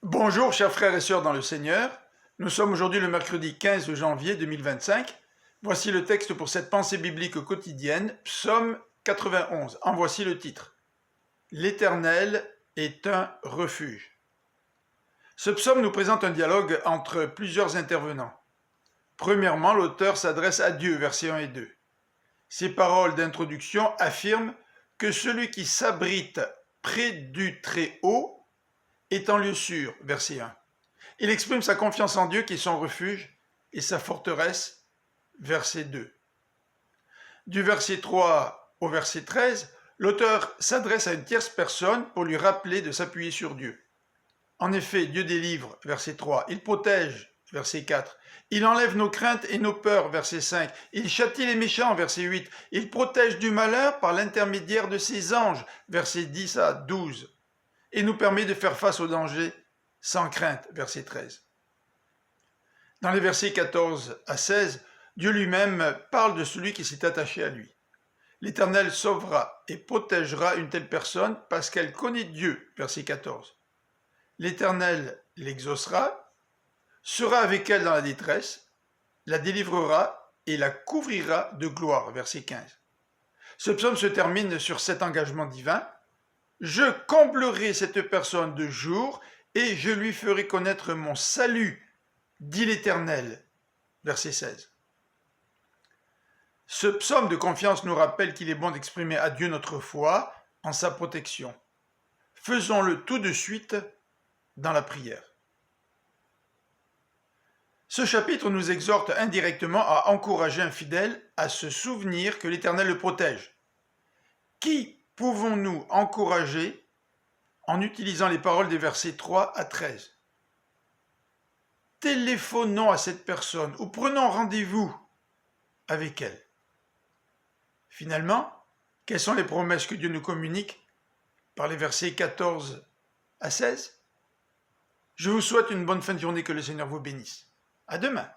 Bonjour chers frères et sœurs dans le Seigneur, nous sommes aujourd'hui le mercredi 15 janvier 2025. Voici le texte pour cette pensée biblique quotidienne, Psaume 91. En voici le titre. L'Éternel est un refuge. Ce psaume nous présente un dialogue entre plusieurs intervenants. Premièrement, l'auteur s'adresse à Dieu, versets 1 et 2. Ces paroles d'introduction affirment que celui qui s'abrite près du Très-Haut est en lieu sûr, verset 1. Il exprime sa confiance en Dieu qui est son refuge et sa forteresse, verset 2. Du verset 3 au verset 13, l'auteur s'adresse à une tierce personne pour lui rappeler de s'appuyer sur Dieu. En effet, Dieu délivre, verset 3, il protège, verset 4, il enlève nos craintes et nos peurs, verset 5, il châtie les méchants, verset 8, il protège du malheur par l'intermédiaire de ses anges, verset 10 à 12, et nous permet de faire face au danger sans crainte, verset 13. Dans les versets 14 à 16, Dieu lui-même parle de celui qui s'est attaché à lui. L'Éternel sauvera et protégera une telle personne parce qu'elle connaît Dieu, verset 14. L'Éternel l'exaucera, sera avec elle dans la détresse, la délivrera et la couvrira de gloire, verset 15. Ce psaume se termine sur cet engagement divin. Je comblerai cette personne de jour et je lui ferai connaître mon salut, dit l'Éternel. Verset 16. Ce psaume de confiance nous rappelle qu'il est bon d'exprimer à Dieu notre foi en sa protection. Faisons-le tout de suite dans la prière. Ce chapitre nous exhorte indirectement à encourager un fidèle à se souvenir que l'Éternel le protège. Qui pouvons-nous encourager en utilisant les paroles des versets 3 à 13. Téléphonons à cette personne ou prenons rendez-vous avec elle. Finalement, quelles sont les promesses que Dieu nous communique par les versets 14 à 16? Je vous souhaite une bonne fin de journée, que le Seigneur vous bénisse. À demain.